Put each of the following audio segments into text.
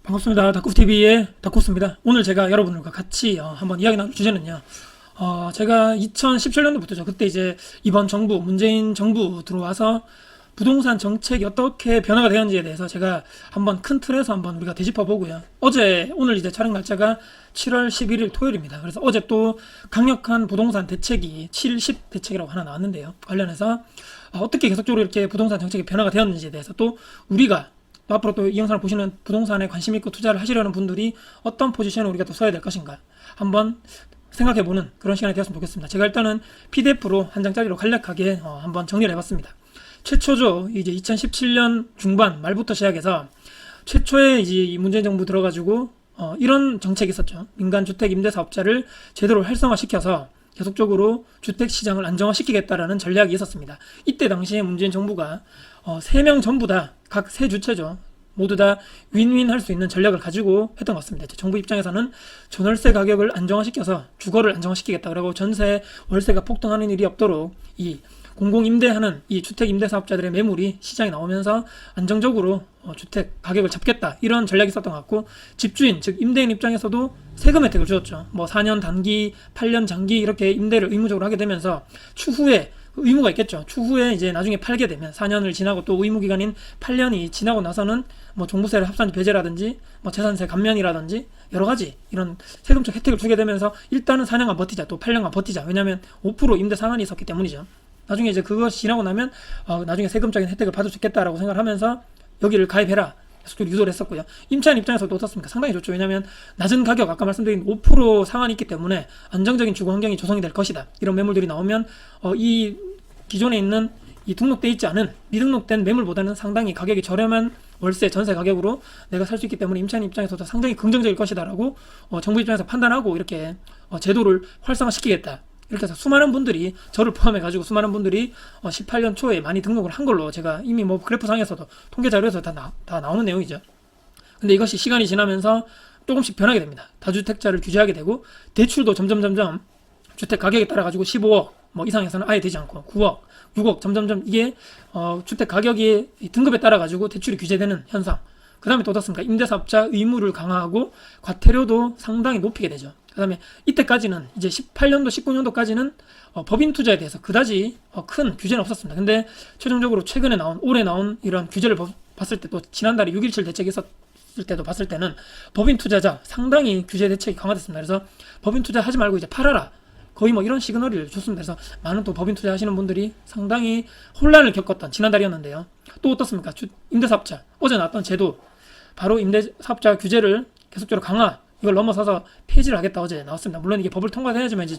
반갑습니다. 다쿠TV의 다쿠스입니다. 오늘 제가 여러분들과 같이 한번 이야기 나눌 주제는요. 제가 2017년도부터죠. 그때 이제 이번 정부, 문재인 정부 들어와서 부동산 정책이 어떻게 변화가 되었는지에 대해서 제가 한번 큰 틀에서 한번 우리가 되짚어 보고요. 오늘 이제 촬영 날짜가 7월 11일 토요일입니다. 그래서 어제 또 강력한 부동산 대책이 7.10 대책이라고 하나 나왔는데요. 관련해서 어떻게 계속적으로 이렇게 부동산 정책이 변화가 되었는지에 대해서 또 우리가 또 앞으로 또 이 영상을 보시는 부동산에 관심 있고 투자를 하시려는 분들이 어떤 포지션을 우리가 또 써야 될 것인가 한번 생각해보는 그런 시간이 되었으면 좋겠습니다. 제가 일단은 PDF로 한 장짜리로 간략하게 한번 정리를 해봤습니다. 최초죠. 이제 2017년 중반 말부터 시작해서 최초에 이제 이 문재인 정부 들어가지고 이런 정책이 있었죠. 민간 주택 임대 사업자를 제대로 활성화시켜서 계속적으로 주택 시장을 안정화시키겠다라는 전략이 있었습니다. 이때 당시에 문재인 정부가 3명 전부 다 각 세 주체죠. 모두 다 윈윈 할 수 있는 전략을 가지고 했던 것 같습니다. 정부 입장에서는 전월세 가격을 안정화시켜서 주거를 안정화시키겠다. 그리고 전세 월세가 폭등하는 일이 없도록 이 공공임대하는 이 주택 임대 사업자들의 매물이 시장에 나오면서 안정적으로 주택 가격을 잡겠다. 이런 전략이 있었던 것 같고, 집주인 즉 임대인 입장에서도 세금 혜택을 주었죠. 4년 단기, 8년 장기 이렇게 임대를 의무적으로 하게 되면서 추후에 의무가 있겠죠. 추후에 이제 나중에 팔게 되면 4년을 지나고 또 의무 기간인 8년이 지나고 나서는 종부세를 합산지 배제라든지 재산세 감면이라든지 여러 가지 이런 세금적 혜택을 주게 되면서 일단은 4년간 버티자, 또 8년간 버티자. 왜냐하면 5% 임대 상한이 있었기 때문이죠. 나중에 이제 그것이 지나고 나면 나중에 세금적인 혜택을 받을 수 있겠다라고 생각을 하면서 여기를 가입해라 계속적으로 유도를 했었고요. 임차인 입장에서도 어떻습니까? 상당히 좋죠. 왜냐하면 낮은 가격, 아까 말씀드린 5% 상한이 있기 때문에 안정적인 주거 환경이 조성이 될 것이다. 이런 매물들이 나오면 이 기존에 있는 이 등록돼 있지 않은 미등록된 매물보다는 상당히 가격이 저렴한 월세, 전세 가격으로 내가 살 수 있기 때문에 임차인 입장에서도 상당히 긍정적일 것이다라고 정부 입장에서 판단하고 이렇게 제도를 활성화시키겠다. 이렇게 해서 수많은 분들이, 저를 포함해가지고 수많은 분들이 18년 초에 많이 등록을 한 걸로 제가 이미 그래프상에서도 통계 자료에서 다 나오는 내용이죠. 근데 이것이 시간이 지나면서 조금씩 변하게 됩니다. 다주택자를 규제하게 되고, 대출도 점점 주택 가격에 따라 가지고 15억 이상에서는 아예 되지 않고 9억, 6억 점점점 이게 주택 가격의 등급에 따라 가지고 대출이 규제되는 현상. 그 다음에 또 어떻습니까? 임대사업자 의무를 강화하고 과태료도 상당히 높이게 되죠. 그 다음에 이때까지는 이제 18년도, 19년도까지는 법인 투자에 대해서 그다지 큰 규제는 없었습니다. 근데 최종적으로 올해 나온 이런 규제를 봤을 때, 또 지난달에 6.17 대책이 있었을 때도 봤을 때는 법인 투자자 상당히 규제 대책이 강화됐습니다. 그래서 법인 투자 하지 말고 이제 팔아라. 거의 이런 시그널을 줬습니다. 그래서 많은 또 법인 투자 하시는 분들이 상당히 혼란을 겪었던 지난달이었는데요. 또 어떻습니까? 임대사업자. 어제 나왔던 제도. 바로 임대사업자 규제를 계속적으로 강화, 이걸 넘어서서 폐지를 하겠다 어제 나왔습니다. 물론 이게 법을 통과해야지만 이제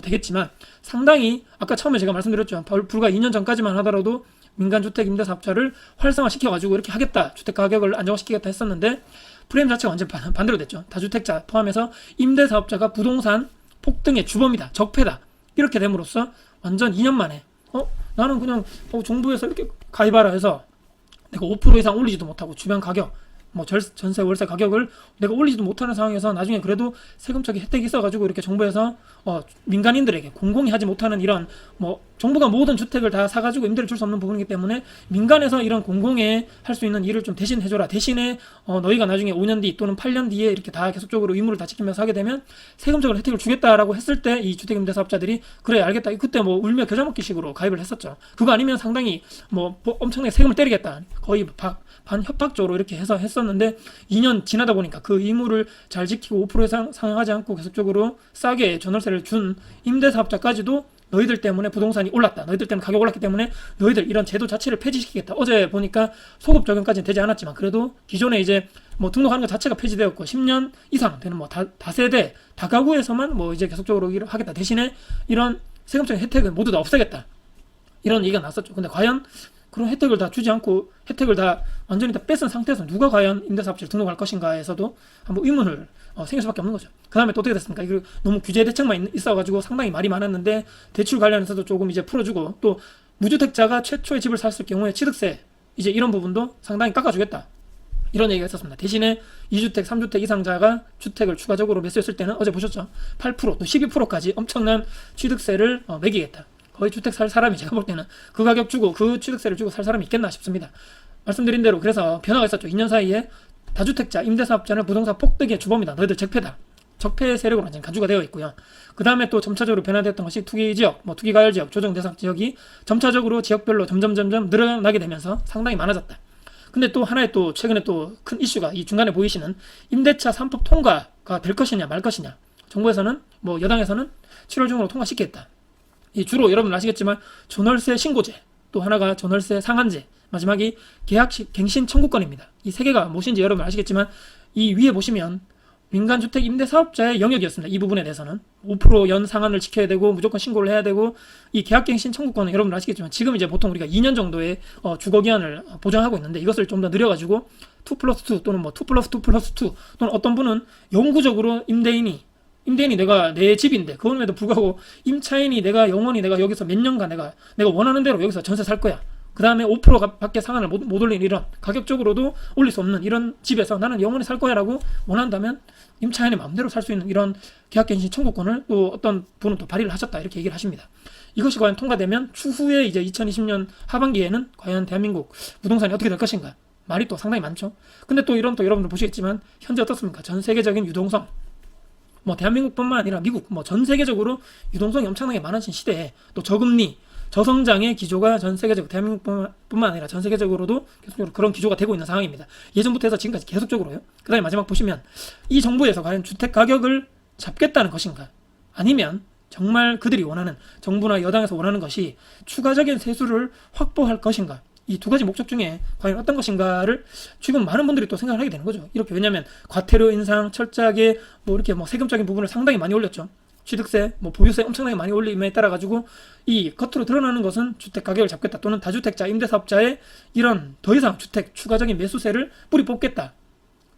되겠지만, 상당히 아까 처음에 제가 말씀드렸죠. 불과 2년 전까지만 하더라도 민간주택 임대사업자를 활성화시켜가지고 이렇게 하겠다, 주택 가격을 안정화시키겠다 했었는데, 프레임 자체가 완전 반대로 됐죠. 다주택자 포함해서 임대사업자가 부동산 폭등의 주범이다, 적폐다, 이렇게 됨으로써 완전 2년 만에 나는 그냥 정부에서 이렇게 가입하라 해서 내가 5% 이상 올리지도 못하고 주변 가격 전세 월세 가격을 내가 올리지도 못하는 상황에서 나중에 그래도 세금적인 혜택이 있어가지고 이렇게 정부에서 민간인들에게 공공이 하지 못하는 이런 정부가 모든 주택을 다 사가지고 임대를 줄 수 없는 부분이기 때문에 민간에서 이런 공공에 할 수 있는 일을 좀 대신 해줘라. 대신에 너희가 나중에 5년 뒤 또는 8년 뒤에 이렇게 다 계속적으로 의무를 다 지키면서 하게 되면 세금적으로 혜택을 주겠다라고 했을 때 이 주택임대사업자들이 그래 알겠다. 그때 울며 겨자 먹기식으로 가입을 했었죠. 그거 아니면 상당히 엄청나게 세금을 때리겠다. 거의 반협박적으로 이렇게 해서 했었는데, 2년 지나다 보니까 그 의무를 잘 지키고 5% 이상 상향하지 않고 계속적으로 싸게 전월세를 준 임대사업자까지도 너희들 때문에 부동산이 올랐다, 너희들 때문에 가격 올랐기 때문에 너희들 이런 제도 자체를 폐지시키겠다. 어제 보니까 소급 적용까지는 되지 않았지만 그래도 기존에 이제 등록하는 것 자체가 폐지되었고 10년 이상 되는 다세대 다가구에서만 이제 계속적으로 일을 하겠다. 대신에 이런 세금적인 혜택은 모두 다 없애겠다, 이런 얘기가 났었죠. 근데 과연 그런 혜택을 다 주지 않고 혜택을 다 완전히 다 뺏은 상태에서 누가 과연 임대사업자를 등록할 것인가에서도 한번 의문을 생길 수밖에 없는 거죠. 그 다음에 또 어떻게 됐습니까? 이거 너무 규제 대책만 있어가지고 상당히 말이 많았는데, 대출 관련해서도 조금 이제 풀어주고, 또 무주택자가 최초의 집을 샀을 경우에 취득세 이제 이런 부분도 상당히 깎아주겠다, 이런 얘기가 있었습니다. 대신에 2주택, 3주택 이상자가 주택을 추가적으로 매수했을 때는 어제 보셨죠? 8%, 또 12%까지 엄청난 취득세를 매기겠다. 거의 주택 살 사람이, 제가 볼 때는 그 가격 주고 그 취득세를 주고 살 사람이 있겠나 싶습니다. 말씀드린 대로 그래서 변화가 있었죠. 2년 사이에 다주택자, 임대사업자는 부동산 폭등의 주범이다. 너희들 적폐다. 적폐 세력으로 완전 가주가 되어 있고요. 그 다음에 또 점차적으로 변화됐던 것이 투기지역, 뭐 투기과열 지역, 조정대상 지역이 점차적으로 지역별로 점점 늘어나게 되면서 상당히 많아졌다. 근데 또 하나의 또 최근에 또 큰 이슈가 이 중간에 보이시는 임대차 3법 통과가 될 것이냐 말 것이냐. 정부에서는 뭐 여당에서는 7월 중으로 통과시키겠다. 이 주로 여러분 아시겠지만 전월세 신고제, 또 하나가 전월세 상한제, 마지막이 갱신 청구권입니다. 이 세 개가 무엇인지 여러분 아시겠지만 이 위에 보시면 민간주택 임대사업자의 영역이었습니다. 이 부분에 대해서는 5% 연 상한을 지켜야 되고 무조건 신고를 해야 되고 이 계약갱신 청구권은 여러분 아시겠지만 지금 이제 보통 우리가 2년 정도의 주거기한을 보장하고 있는데 이것을 좀 더 늘려가지고 2+2 또는 뭐 2+2+2 또는 어떤 분은 영구적으로 임대인이 내가 내 집인데 그럼에도 불구하고 임차인이 내가 영원히 내가 여기서 몇 년간 내가 원하는 대로 여기서 전세 살 거야. 그 다음에 5% 밖에 상한을 못 올리는 이런 가격적으로도 올릴 수 없는 이런 집에서 나는 영원히 살 거야 라고 원한다면 임차인의 마음대로 살 수 있는 이런 계약갱신 청구권을 또 어떤 분은 또 발의를 하셨다 이렇게 얘기를 하십니다. 이것이 과연 통과되면 추후에 이제 2020년 하반기에는 과연 대한민국 부동산이 어떻게 될 것인가 말이 또 상당히 많죠. 근데 또 이런 또 여러분들 보시겠지만 현재 어떻습니까? 전 세계적인 유동성 뭐 대한민국뿐만 아니라 미국 뭐 전 세계적으로 유동성이 엄청나게 많아진 시대에 또 저금리 저성장의 기조가 전 세계적으로 대한민국뿐만 아니라 전 세계적으로도 계속적으로 그런 기조가 되고 있는 상황입니다. 예전부터 해서 지금까지 계속적으로요. 그 다음에 마지막 보시면 이 정부에서 과연 주택 가격을 잡겠다는 것인가 아니면 정말 그들이 원하는 정부나 여당에서 원하는 것이 추가적인 세수를 확보할 것인가 이 두 가지 목적 중에 과연 어떤 것인가를 지금 많은 분들이 또 생각을 하게 되는 거죠. 이렇게 왜냐하면 과태료 인상 철저하게 뭐 이렇게 뭐 세금적인 부분을 상당히 많이 올렸죠. 취득세, 뭐 보유세 엄청나게 많이 올림에 따라 가지고 이 겉으로 드러나는 것은 주택 가격을 잡겠다 또는 다주택자 임대사업자의 이런 더 이상 주택 추가적인 매수세를 뿌리 뽑겠다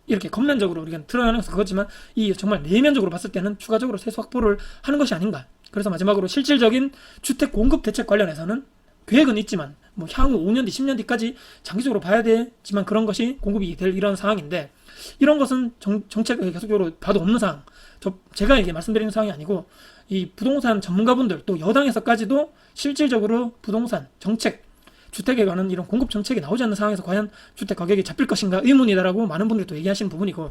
이렇게 겉면적으로 우리가 드러나는 것은 그거지만 이 정말 내면적으로 봤을 때는 추가적으로 세수 확보를 하는 것이 아닌가. 그래서 마지막으로 실질적인 주택 공급 대책 관련해서는 계획은 있지만 뭐 향후 5년 뒤 10년 뒤까지 장기적으로 봐야 되지만 그런 것이 공급이 될 이런 상황인데 이런 것은 정책을 계속적으로 봐도 없는 상황. 제가 이게 말씀드리는 상황이 아니고 이 부동산 전문가분들 또 여당에서까지도 실질적으로 부동산 정책 주택에 관한 이런 공급 정책이 나오지 않는 상황에서 과연 주택 가격이 잡힐 것인가 의문이다라고 많은 분들이 또 얘기하시는 부분이고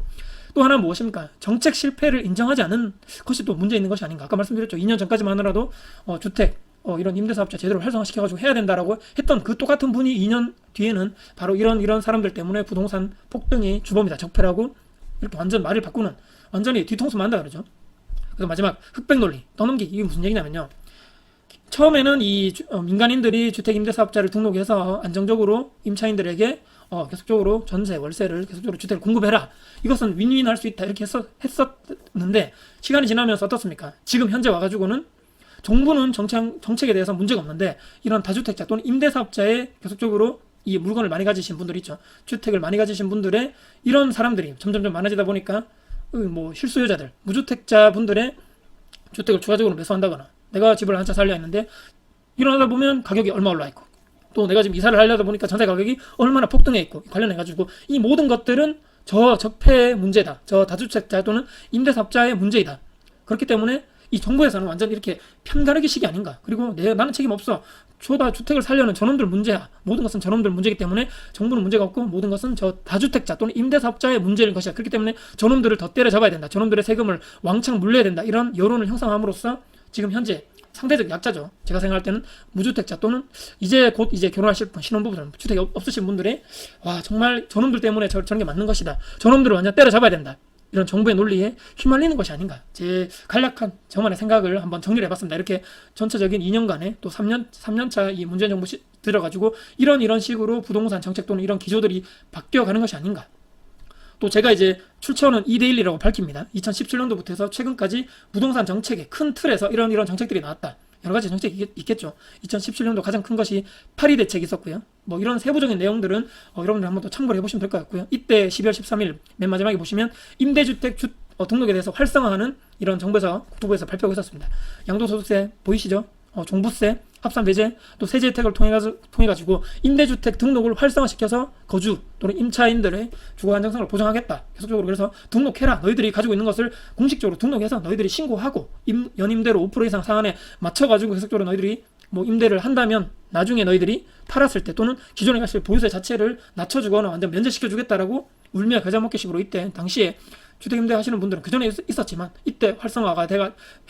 또 하나는 무엇입니까? 정책 실패를 인정하지 않은 것이 또 문제 있는 것이 아닌가. 아까 말씀드렸죠. 2년 전까지만 하더라도 주택 이런 임대사업자 제대로 활성화시켜가지고 해야 된다라고 했던 그 똑같은 분이 2년 뒤에는 바로 이런 사람들 때문에 부동산 폭등이 주범이다 적폐라고 이렇게 완전 말을 바꾸는 완전히 뒤통수 만다 그러죠. 그래서 마지막 흑백 논리 떠넘기기 이게 무슨 얘기냐면요. 처음에는 이 민간인들이 주택 임대사업자를 등록해서 안정적으로 임차인들에게 계속적으로 전세 월세를 계속적으로 주택을 공급해라. 이것은 윈윈할 수 있다 이렇게 했었는데 시간이 지나면서 어떻습니까? 지금 현재 와가지고는 정부는 정책에 대해서 문제가 없는데 이런 다주택자 또는 임대사업자의 계속적으로 이 물건을 많이 가지신 분들 있죠. 주택을 많이 가지신 분들의 이런 사람들이 점점 많아지다 보니까 뭐 실수요자들, 무주택자 분들의 주택을 추가적으로 매수한다거나 내가 집을 한 채 살려 했는데 일어나다 보면 가격이 얼마 올라 있고 또 내가 지금 이사를 하려다 보니까 전세 가격이 얼마나 폭등해 있고 관련해가지고 이 모든 것들은 저 적폐의 문제다. 저 다주택자 또는 임대사업자의 문제이다. 그렇기 때문에 이 정부에서는 완전 이렇게 편가르기식이 아닌가. 그리고 나는 책임 없어. 주택을 살려는 저놈들 문제야. 모든 것은 저놈들 문제이기 때문에 정부는 문제가 없고 모든 것은 저 다주택자 또는 임대사업자의 문제일 것이야. 그렇기 때문에 저놈들을 더 때려잡아야 된다. 저놈들의 세금을 왕창 물려야 된다. 이런 여론을 형성함으로써 지금 현재 상대적 약자죠. 제가 생각할 때는 무주택자 또는 이제 결혼하실 분, 신혼부부들, 주택이 없으신 분들의 와 정말 저놈들 때문에 저런 게 맞는 것이다. 저놈들을 완전 때려잡아야 된다. 이런 정부의 논리에 휘말리는 것이 아닌가. 제 간략한 저만의 생각을 한번 정리를 해봤습니다. 이렇게 전체적인 2년간에 또 3년차 이 문재인 정부 들어가지고 이런 식으로 부동산 정책 또는 이런 기조들이 바뀌어가는 것이 아닌가. 또 제가 이제 출처는 이데일리라고 밝힙니다. 2017년도부터 해서 최근까지 부동산 정책의 큰 틀에서 이런 정책들이 나왔다. 여러 가지 정책이 있겠죠. 2017년도 가장 큰 것이 파리 대책이 있었고요. 뭐 이런 세부적인 내용들은 여러분들 한번 또 참고를 해보시면 될 것 같고요. 이때 12월 13일 맨 마지막에 보시면 임대주택 등록에 대해서 활성화하는 이런 정부에서 국토부에서 발표가 있었습니다. 양도소득세 보이시죠? 종부세, 합산배제, 또 세제 혜택을 통해가지고 임대주택 등록을 활성화시켜서 거주 또는 임차인들의 주거 안정성을 보장하겠다. 계속적으로 그래서 등록해라. 너희들이 가지고 있는 것을 공식적으로 등록해서 너희들이 신고하고 연임대로 5% 이상 상한에 맞춰가지고 계속적으로 너희들이 뭐 임대를 한다면 나중에 너희들이 팔았을 때 또는 기존에 갔을 보유세 자체를 낮춰주거나 완전 면제시켜주겠다라고 울며 겨자 먹기식으로 이때 당시에 주택임대 하시는 분들은 그전에 있었지만 이때 활성화가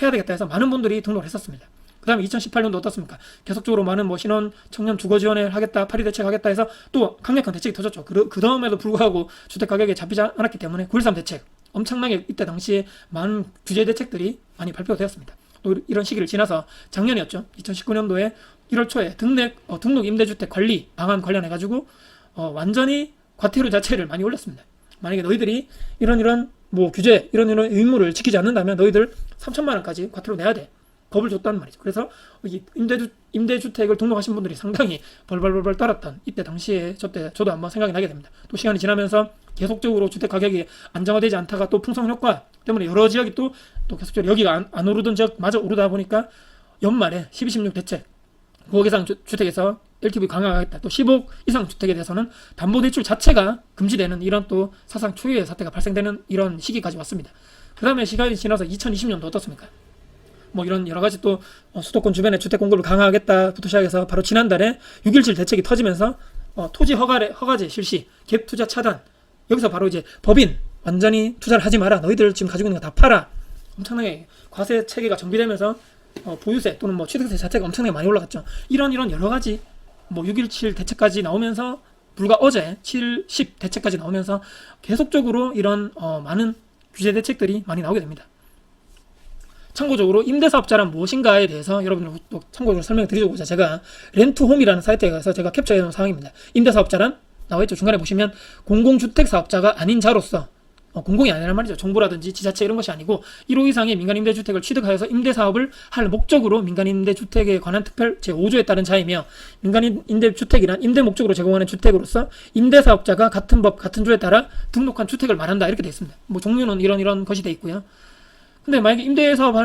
해야 되겠다 해서 많은 분들이 등록을 했었습니다. 그 다음에 2018년도 어떻습니까? 계속적으로 많은 뭐 신혼 청년 주거 지원을 하겠다, 파리 대책 하겠다 해서 또 강력한 대책이 터졌죠. 그 다음에도 불구하고 주택 가격이 잡히지 않았기 때문에 9.13 대책, 엄청나게 이때 당시에 많은 규제 대책들이 많이 발표가 되었습니다. 또 이런 시기를 지나서 작년이었죠. 2019년도에 1월 초에 등록 임대주택 관리 방안 관련해가지고 완전히 과태료 자체를 많이 올렸습니다. 만약에 너희들이 이런 뭐 규제, 이런 의무를 지키지 않는다면 너희들 3천만 원까지 과태료 내야 돼. 법을 줬단 말이죠. 그래서 임대주택을 등록하신 분들이 상당히 벌벌벌 떨었던 이때 당시에 저도 한번 생각이 나게 됩니다. 또 시간이 지나면서 계속적으로 주택 가격이 안정화되지 않다가 또 풍성 효과 때문에 여러 지역이 또 계속적으로 여기가 안 오르던 지역마저 오르다 보니까 연말에 12, 16 대책 9억 이상 주택에서 LTV 강화하겠다. 또 10억 이상 주택에 대해서는 담보대출 자체가 금지되는 이런 또 사상 초유의 사태가 발생되는 이런 시기까지 왔습니다. 그 다음에 시간이 지나서 2020년도 어떻습니까? 뭐 이런 여러 가지 또 수도권 주변에 주택 공급을 강화하겠다부터 시작해서 바로 지난달에 6.17 대책이 터지면서 토지 허가제 실시, 갭 투자 차단, 여기서 바로 이제 법인 완전히 투자를 하지 마라. 너희들 지금 가지고 있는 거 다 팔아. 엄청나게 과세 체계가 정비되면서 보유세 또는 뭐 취득세 자체가 엄청나게 많이 올라갔죠. 이런 여러 가지 뭐 6.17 대책까지 나오면서 불과 어제 7, 10 대책까지 나오면서 계속적으로 이런 많은 규제 대책들이 많이 나오게 됩니다. 참고적으로 임대사업자란 무엇인가에 대해서 여러분들 또 참고적으로 설명을 드리고자 제가 렌트홈이라는 사이트에 가서 제가 캡처해 놓은 사항입니다. 임대사업자란 나와있죠. 중간에 보시면 공공주택사업자가 아닌 자로서 공공이 아니란 말이죠. 정부라든지 지자체 이런 것이 아니고 1호 이상의 민간임대주택을 취득하여서 임대사업을 할 목적으로 민간임대주택에 관한 특별 제5조에 따른 자이며 민간임대주택이란 임대 목적으로 제공하는 주택으로서 임대사업자가 같은 법 같은 조에 따라 등록한 주택을 말한다 이렇게 되어 있습니다. 뭐 종류는 이런 것이 되어 있고요. 근데 만약에 임대사업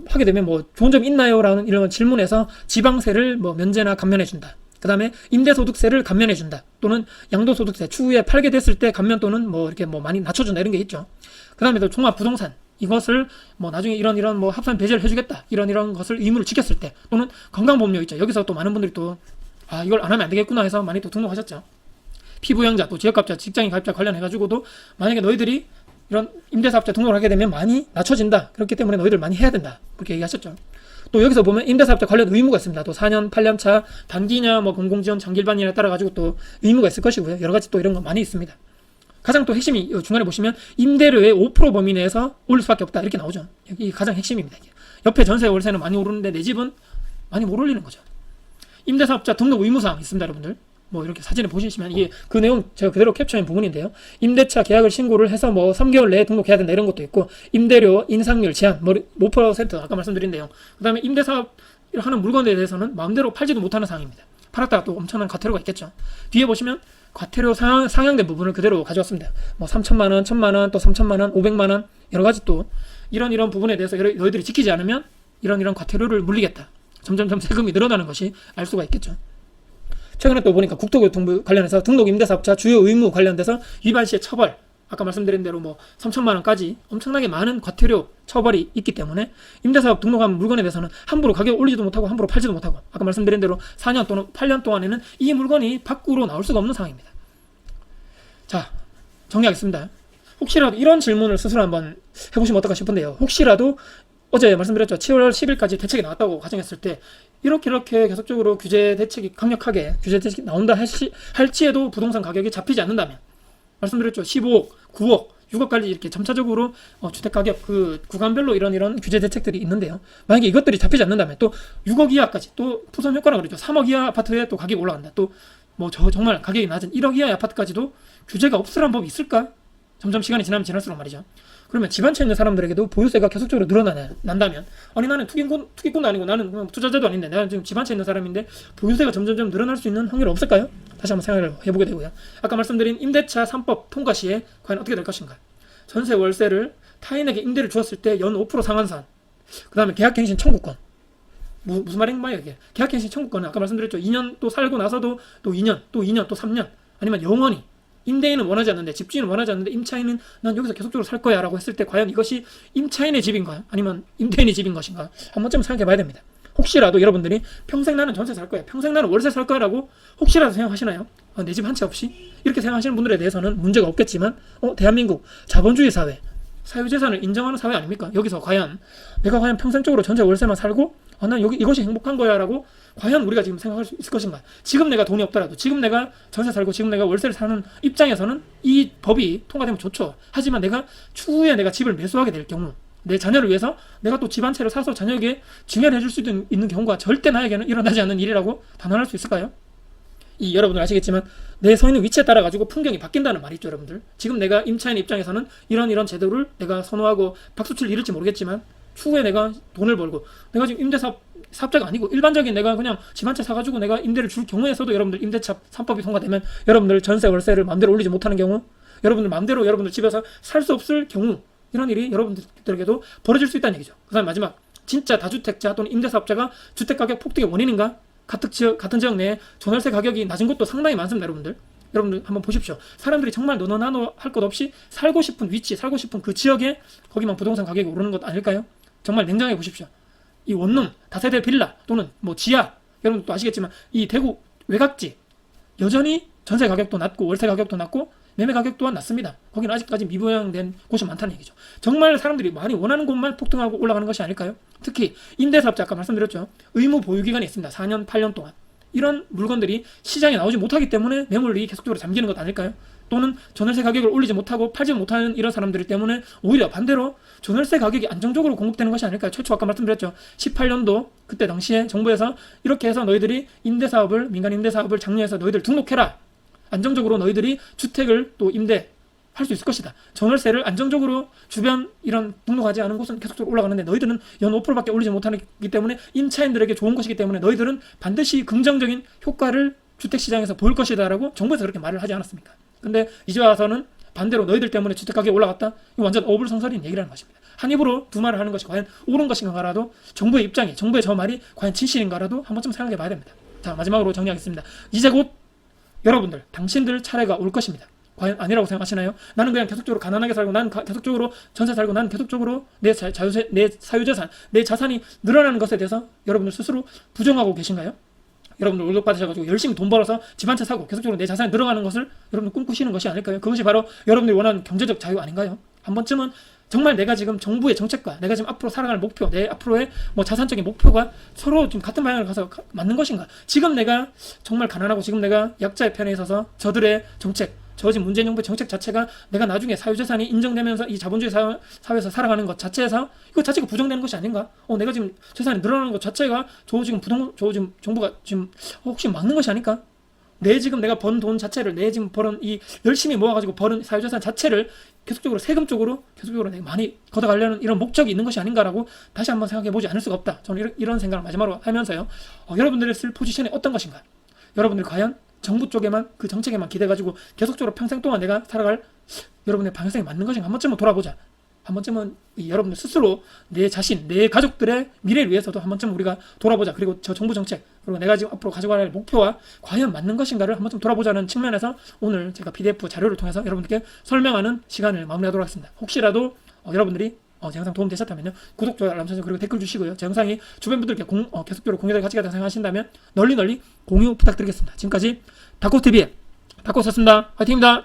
하게 되면 뭐 좋은 점이 있나요? 라는 이런 질문에서 지방세를 뭐 면제나 감면해준다. 그 다음에 임대소득세를 감면해준다. 또는 양도소득세 추후에 팔게 됐을 때 감면 또는 뭐 이렇게 뭐 많이 낮춰준다. 이런 게 있죠. 그 다음에 또 종합부동산. 이것을 뭐 나중에 이런 뭐 합산 배제를 해주겠다. 이런 것을 의무를 지켰을 때 또는 건강보험료 있죠. 여기서 또 많은 분들이 또 이걸 안 하면 안 되겠구나 해서 많이 또 등록하셨죠. 피부양자, 또 지역가입자, 직장인 가입자 관련해가지고도 만약에 너희들이 이런 임대사업자 등록을 하게 되면 많이 낮춰진다. 그렇기 때문에 너희들 많이 해야 된다. 그렇게 얘기하셨죠. 또 여기서 보면 임대사업자 관련 의무가 있습니다. 또 4년, 8년 차 단기냐, 뭐 공공지원 장기일반이냐에 따라 가지고 또 의무가 있을 것이고요. 여러 가지 또 이런 거 많이 있습니다. 가장 또 핵심이 중간에 보시면 임대료의 5% 범위 내에서 올릴 수밖에 없다. 이렇게 나오죠. 여기 가장 핵심입니다. 옆에 전세 월세는 많이 오르는데 내 집은 많이 못 올리는 거죠. 임대사업자 등록 의무사항 있습니다, 여러분들. 뭐 이렇게 사진을 보시면 이게 그 내용 제가 그대로 캡처한 부분인데요. 임대차 계약을 신고를 해서 뭐 3개월 내에 등록해야 된다 이런 것도 있고, 임대료 인상률 제한 뭐 5% 아까 말씀드린 내용. 그다음에 임대사업 하는 물건에 대해서는 마음대로 팔지도 못하는 사항입니다. 팔았다가 또 엄청난 과태료가 있겠죠. 뒤에 보시면 과태료 상향된 부분을 그대로 가져왔습니다. 뭐 3천만 원, 1천만 원, 또 3천만 원, 500만 원 여러 가지 또 이런 부분에 대해서 너희들이 지키지 않으면 이런 과태료를 물리겠다. 점점점 세금이 늘어나는 것이 알 수가 있겠죠. 최근에 또 보니까 국토교통부 관련해서 등록 임대사업자 주요 의무 관련돼서 위반 시의 처벌, 아까 말씀드린 대로 뭐 3천만 원까지 엄청나게 많은 과태료 처벌이 있기 때문에 임대사업 등록한 물건에 대해서는 함부로 가격 올리지도 못하고 함부로 팔지도 못하고, 아까 말씀드린 대로 4년 또는 8년 동안에는 이 물건이 밖으로 나올 수가 없는 상황입니다. 자, 정리하겠습니다. 혹시라도 이런 질문을 스스로 한번 해보시면 어떨까 싶은데요. 혹시라도 어제 말씀드렸죠. 7월 10일까지 대책이 나왔다고 가정했을 때 이렇게 계속적으로 규제 대책이 강력하게 규제 대책이 나온다 할지에도 부동산 가격이 잡히지 않는다면, 말씀드렸죠. 15억, 9억, 6억까지 이렇게 점차적으로 주택 가격 그 구간별로 이런 규제 대책들이 있는데요. 만약에 이것들이 잡히지 않는다면 또 6억 이하까지 또 푸선 효과라고 그러죠. 3억 이하 아파트에 또 가격이 올라간다. 또 뭐 정말 가격이 낮은 1억 이하의 아파트까지도 규제가 없으란 법이 있을까? 점점 시간이 지나면 지날수록 말이죠. 그러면 집안채 있는 사람들에게도 보유세가 계속적으로 늘어난다면, 아니 나는 투기꾼도 아니고 나는 그냥 투자자도 아닌데 내가 지금 집안채 있는 사람인데 보유세가 점점점 늘어날 수 있는 확률이 없을까요? 다시 한번 생각을 해보게 되고요. 아까 말씀드린 임대차 3법 통과 시에 과연 어떻게 될 것인가? 전세 월세를 타인에게 임대를 주었을 때 연 5% 상한선, 그 다음에 계약갱신 청구권. 무슨 말인가요 이게? 계약갱신 청구권은 아까 말씀드렸죠. 2년 또 살고 나서도 또 2년, 또 2년, 또 3년, 아니면 영원히 임대인은 원하지 않는데, 집주인은 원하지 않는데 임차인은 난 여기서 계속적으로 살 거야 라고 했을 때 과연 이것이 임차인의 집인가요? 아니면 임대인의 집인 것인가? 한 번쯤 생각해 봐야 됩니다. 혹시라도 여러분들이 평생 나는 전세 살 거야, 평생 나는 월세 살 거야라고 혹시라도 생각하시나요? 내 집 한 채 없이? 이렇게 생각하시는 분들에 대해서는 문제가 없겠지만 대한민국 자본주의 사회, 사유재산을 인정하는 사회 아닙니까? 여기서 과연 내가 과연 평생적으로 전세 월세만 살고 난 여기 이것이 행복한 거야 라고 과연 우리가 지금 생각할 수 있을 것인가? 지금 내가 돈이 없더라도, 지금 내가 전세 살고 지금 내가 월세를 사는 입장에서는 이 법이 통과되면 좋죠. 하지만 내가 추후에 내가 집을 매수하게 될 경우, 내 자녀를 위해서 내가 또 집 한 채를 사서 자녀에게 증여를 해줄 수 있는 경우가 절대 나에게는 일어나지 않는 일이라고 단언할 수 있을까요? 여러분들 아시겠지만 내 서 있는 위치에 따라 가지고 풍경이 바뀐다는 말이 있죠, 여러분들. 지금 내가 임차인 입장에서는 이런 제도를 내가 선호하고 박수치를 이룰지 모르겠지만 추후에 내가 돈을 벌고, 내가 지금 사업자가 아니고 일반적인 내가 그냥 집 한 채 사가지고 내가 임대를 줄 경우에서도 여러분들 임대차 3법이 통과되면 여러분들 전세 월세를 마음대로 올리지 못하는 경우, 여러분들 마음대로 여러분들 집에서 살 수 없을 경우, 이런 일이 여러분들에게도 벌어질 수 있다는 얘기죠. 그 다음 마지막, 진짜 다주택자 또는 임대사업자가 주택가격 폭등의 원인인가? 같은 지역 내에 전월세 가격이 낮은 곳도 상당히 많습니다, 여러분들. 여러분들 한번 보십시오. 사람들이 정말 너너나노 할 것 없이 살고 싶은 위치, 살고 싶은 그 지역에 거기만 부동산 가격이 오르는 것 아닐까요? 정말 냉정하게 보십시오. 이 원룸, 다세대 빌라 또는 지하, 여러분도 아시겠지만 이 대구 외곽지 여전히 전세 가격도 낮고 월세 가격도 낮고 매매 가격 또한 낮습니다. 거기는 아직까지 미분양된 곳이 많다는 얘기죠. 정말 사람들이 많이 원하는 곳만 폭등하고 올라가는 것이 아닐까요? 특히 임대사업자, 아까 말씀드렸죠. 의무 보유기간이 있습니다. 4년, 8년 동안. 이런 물건들이 시장에 나오지 못하기 때문에 매물이 계속적으로 잠기는 것 아닐까요? 또는 전월세 가격을 올리지 못하고 팔지 못하는 이런 사람들 때문에 오히려 반대로 전월세 가격이 안정적으로 공급되는 것이 아닐까요? 최초 아까 말씀드렸죠. 18년도 그때 당시에 정부에서 이렇게 해서 너희들이 임대사업을, 민간 임대사업을 장려해서 너희들 등록해라. 안정적으로 너희들이 주택을 또 임대할 수 있을 것이다. 전월세를 안정적으로 주변 이런 등록하지 않은 곳은 계속적으로 올라가는데 너희들은 연 5%밖에 올리지 못하기 때문에 임차인들에게 좋은 것이기 때문에 너희들은 반드시 긍정적인 효과를 주택시장에서 보일 것이다 라고 정부에서 그렇게 말을 하지 않았습니까? 근데 이제 와서는 반대로 너희들 때문에 주택가격이 올라갔다? 이거 완전 어불성설인 얘기라는 것입니다. 한 입으로 두 말을 하는 것이 과연 옳은 것인가라도, 정부의 입장이, 정부의 저 말이 과연 진실인가라도 한 번쯤 생각해 봐야 됩니다. 자, 마지막으로 정리하겠습니다. 이제 곧 여러분들, 당신들 차례가 올 것입니다. 과연 아니라고 생각하시나요? 나는 그냥 계속적으로 가난하게 살고, 난 계속적으로 전세 살고, 난 계속적으로 내 사유재산, 내 자산이 늘어나는 것에 대해서 여러분들 스스로 부정하고 계신가요? 여러분들 월급 받으셔가지고 열심히 돈 벌어서 집 한 채 사고 계속적으로 내 자산이 늘어가는 것을 여러분들 꿈꾸시는 것이 아닐까요? 그것이 바로 여러분들이 원하는 경제적 자유 아닌가요? 한 번쯤은 정말 내가 지금 정부의 정책과 내가 지금 앞으로 살아갈 목표, 내 앞으로의 자산적인 목표가 서로 지금 같은 방향을 가서 맞는 것인가? 지금 내가 정말 가난하고 지금 내가 약자의 편에 있어서 저들의 정책, 지금 문재인 정부의 정책 자체가 내가 나중에 사유재산이 인정되면서 이 자본주의 사회에서 살아가는 것 자체에서 이거 자체가 부정되는 것이 아닌가? 내가 지금 재산이 늘어나는 것 자체가 저 지금 정부가 지금 혹시 막는 것이 아닐까? 내가 번 돈 자체를, 내 지금 벌은 이 열심히 모아가지고 벌은 사유재산 자체를 계속적으로 세금 쪽으로 계속적으로 내가 많이 걷어가려는 이런 목적이 있는 것이 아닌가라고 다시 한번 생각해보지 않을 수가 없다. 저는 이런 생각을 마지막으로 하면서요. 여러분들의 쓸 포지션이 어떤 것인가? 여러분들 과연 정부 쪽에만, 그 정책에만 기대가지고 계속적으로 평생 동안 내가 살아갈 여러분의 방향성이 맞는 것인가? 한 번쯤은 돌아보자. 한 번쯤은 여러분들 스스로 내 자신, 내 가족들의 미래를 위해서도 한 번쯤 우리가 돌아보자. 그리고 저 정부 정책, 그리고 내가 지금 앞으로 가져가야 할 목표와 과연 맞는 것인가를 한 번쯤 돌아보자는 측면에서 오늘 제가 PDF 자료를 통해서 여러분들께 설명하는 시간을 마무리하도록 하겠습니다. 혹시라도 여러분들이 제 영상 도움 되셨다면요, 구독, 좋아요, 알람 설정, 그리고 댓글 주시고요. 제 영상이 주변 분들께 계속적으로 공유될 가치가 있다고 생각하신다면 널리 공유 부탁드리겠습니다. 지금까지 닥코TV의 닥코였습니다. 화이팅입니다.